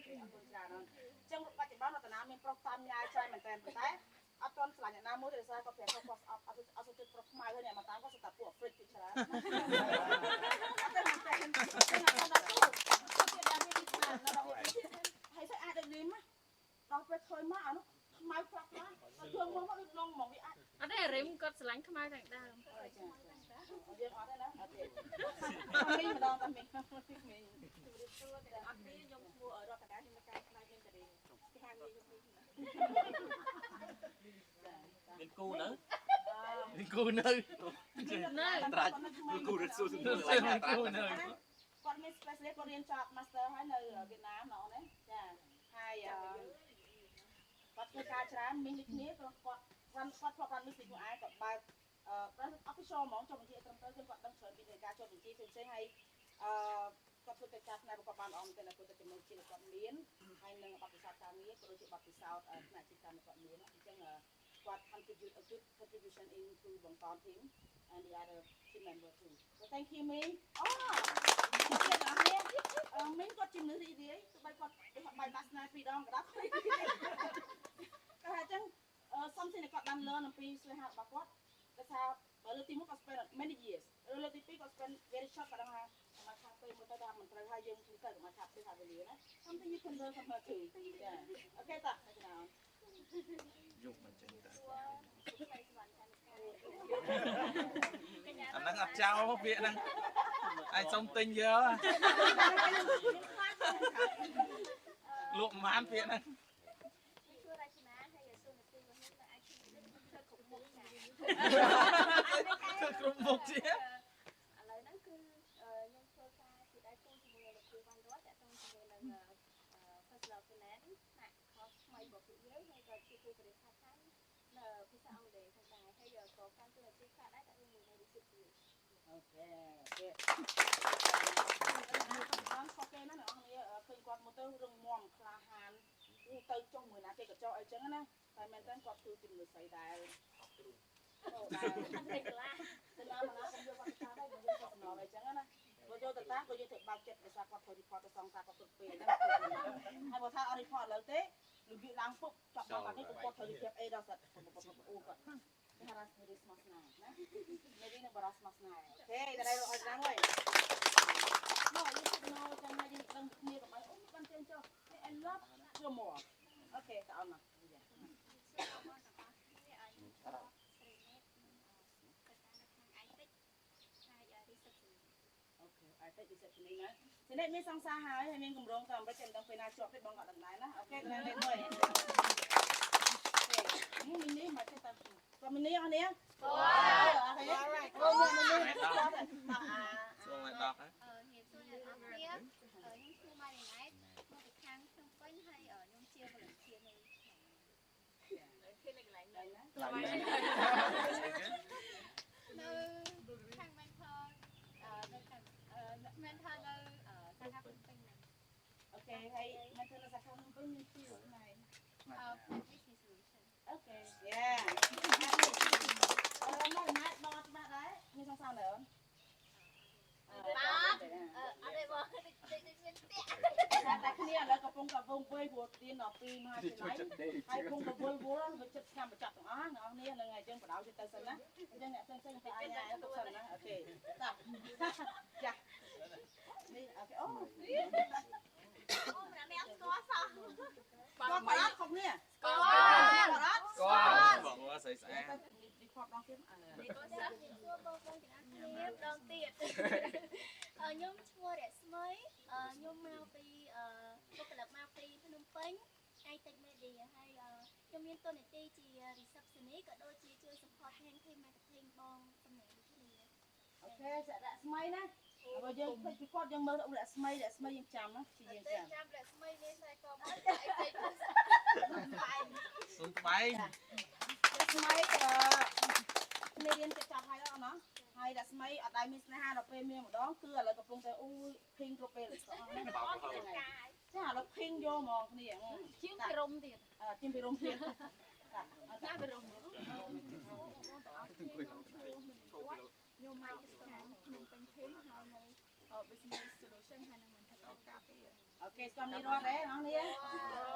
ចឹងបច្ចុប្បន្នរតនាមានប្រុសតាមញ៉ាយច្រើនមែនតើប៉ុន្តែអត់ទាន់ឆ្លាញ់អ្នកណាមួយទេដោយសារគាត់ប្រាប់គាត់អត់សុខចិត្តប្រុសខ្មៅហើយអ្នកមកតាមគាត់សុទ្ធតែពួកអាហ្វ្រិកពីច្រើនអត់ទេមែនតើចឹងអត់ដល់ទៅហើយស្អីអាចដូចនេះមកដល់ពេលឃើញមកអានោះខ្មៅប្រាប់មកដល់ជើងមកដូចឡងហ្មងវាអត់ទេរិមគាត់ស្រឡាញ់ខ្មៅតែដើមយើងអត់ទេណាអត់ទេមីម្ដងតែមីអត់ទេខ្ញុំឈ្មោះរតនាខ្ញុំមកការខ្លាចខ្ញុំតែគេហាងនេះខ្ញុំមានគូនៅមានគូនៅត្រាច់មានគូរត់ស៊ូសំដៅមានគូនៅគាត់មាន specialist គាត់រៀនចប់ master ហើយនៅវៀតណាមណ៎ណាចាហើយគាត់ធ្វើការច្រើនមានដូចគ្នាគាត់ធ្លាប់បានលើកពីខ្លួនឯងក៏បើកofficial ហ្មងចុះបញ្ជាត្រឹមត្រូវគាត់ដឹងច្រើនពីការចុះបញ្ជីផ្សេងៗហើយគាត់ធ្វើកិច្ចការផ្នែកប្រកបបានល្អមែនទែនគាត់ទៅចំណុចជាតិគាត់មានហើយនឹងបទពិសោធន៍ការងារក៏ដូចជាបទពិសោធន៍ផ្នែកជាតិកម្មគាត់មានអញ្ចឹងគាត់ contribute a good contribution into Bangkok team and the other team member too so thank you មីងមីងគាត់ជាមនុស្សរីករាយទោះបីគាត់បាយបាសណាពីរដងក៏ដល់គាត់អញ្ចឹងsomething ដែលគាត់បាន learn អំពីស្នេហារបស់គាត់គេថាបើលើកទី1គាត់ spend many years លើកទី2គាត់ spend very short គាត់ថាមកខាងពេលមួយទៅដល់មិនត្រូវហើយយើងទៅមកខាងពេលថាវេលាណា something you can learn from her too ចាអូខេតាច្រើនយកមកចេញតាអាហ្នឹងអត់ចោលពាក្យហ្នឹងឯងសុំទិញយកលក់ប៉ុន្មានពាក្យហ្នឹងគ្រប់មុខជាឥឡូវហ្នឹងគឺខ្ញុំធ្វើការជាដៃគូជាមួយលោកគ្រូវ៉ាន់រត់តាក់ទងជាមួយនឹង personal finance ថ្នាក់ course ថ្មីរបស់ពួកយើងហើយក៏ជាគូបរិយាកាសខាងនៅភាសាអង់គ្លេសផងដែរហើយក៏កាន់តួនាទីខ្លះដែរតាក់ទងជាមួយនឹង research អូខេគេបានខុសគេណាអ្នកនរឃើញគាត់មកទៅរឹងមាំក្លាហានទៅចុះមួយណាគេក៏ចោលអីចឹងណាតែមែនតើគាត់គឺជាមនុស្សស្រីដែលអូដែរតែក្លាទៅណាមកណាខ្ញុំយកគាត់ថាដែរខ្ញុំគាត់សំណល់អីចឹងណាបើយកទៅតាមក៏យើងត្រូវបើកចិត្តដោយសារគាត់ធ្វើ report ទៅសងការគាត់គ្រប់ពេលណាហើយបើថាអត់ report ឥឡូវទេរបៀបឡើងពុកចាប់ដល់បាត់នេះគាត់ត្រូវ report អីដល់សិតអូគាត់គេហៅថា serious មកស្នាណាមេរីនឹងបរោះស្មោះស្នេហ៍អូខេតែឲ្យស្នាមវិញមកយើងទៅនៅចាំណាយើងដឹងគ្នាកុំឲ្យអូបានចេញចុះ I love you more អូខេតើអត់មកអាយតិច reception នេះណាពីនេះមានសង្សារហើយមានកម្រងទៅអាមេរិកតែមិនដឹងពេលណាជាប់ទេបងក៏ដឹងដែរណាអូខេដល់លេខ1មីនេះមកទៅតាមមីនេះអស់នេះអូអូខេអូមីនេះសូមឲ្យដល់ហ៎ងារសួរអ្នកអត់គ្នាខ្ញុំឈ្មោះម៉ារីណែតមកពីខាងភ្នំពេញហើយខ្ញុំជា volunteer នៅគេនៅកន្លែងណានៅខាង mentor នៅខាង mentor នៅសាខាភ្នំពេញហ្នឹងអូខេហើយ mentor នៅសាខាភ្នំពេញមានទីផ្នែកbusiness solution អូខេយ៉ាមកម៉ាក់បងច្បាស់ដែរមានសង្សារនៅអត់ទេបងតិចមានផ្ទះតែគ្នាឥឡូវកំពុងតែវងពេកព្រោះទៀនដល់2មហាវិទ្យាល័យហើយកំពុងតែវល់វាចិត្តឆ្នាំបញ្ចប់ទាំងអស់អ្នកនរហ្នឹងហើយអញ្ចឹងបដៅទៅសិនណាអញ្ចឹងអ្នកផ្សេងទៅអាយ៉ាទៅសិនណាអូខេតាចានេះអូខេអូម្នាក់ស្គាល់សោះបងបដៅខុសគ្នាស្គាល់ស្គាល់ស្អីស្អាតរីផតដល់ទៀតនេះក៏សិស្សជំនួសបងប្អូនទាំងអស់គ្នាម្ដងទៀតខ្ញុំឈ្មោះរស្មីខ្ញុំមកពីបុគ្គលិកមកពីភ្នំពេញឯតិច media ហើយខ្ញុំមានតួនាទីជា receptionist ក៏ដូចជាជួយ support team marketing បងសំណេងដូចគ្នាអូខេចាក់ដាក់ស្មីណាបើយើងភ្លេចពីគាត់យើងមើលដាក់ស្មីយើងចាំណាជាយើងចាំដាក់ស្មីនេះតែក៏មកអីតិចសុំត្បែងស្មីគ្នារៀនចិត្តចាប់ហើយអត់ណាហើយដាក់ស្មីអត់ដែរមានស្នេហាដល់ពេលមានម្ដងគឺឥឡូវកំពុងតែអ៊ូភីងគ្រប់ពេលអត់ហ្នឹងចាឥឡូវភីងយកហ្មងគ្នាជាងពីរុំទៀតជាងពីរុំទៀតចាពីរុំខ្ញុំមកពីខាងភ្នំពេញធីមហើយនៅ business solution ហើយនឹងមិនថាការពារអូខ គេស្គាល់នេះរស់ដែរអស់នេះ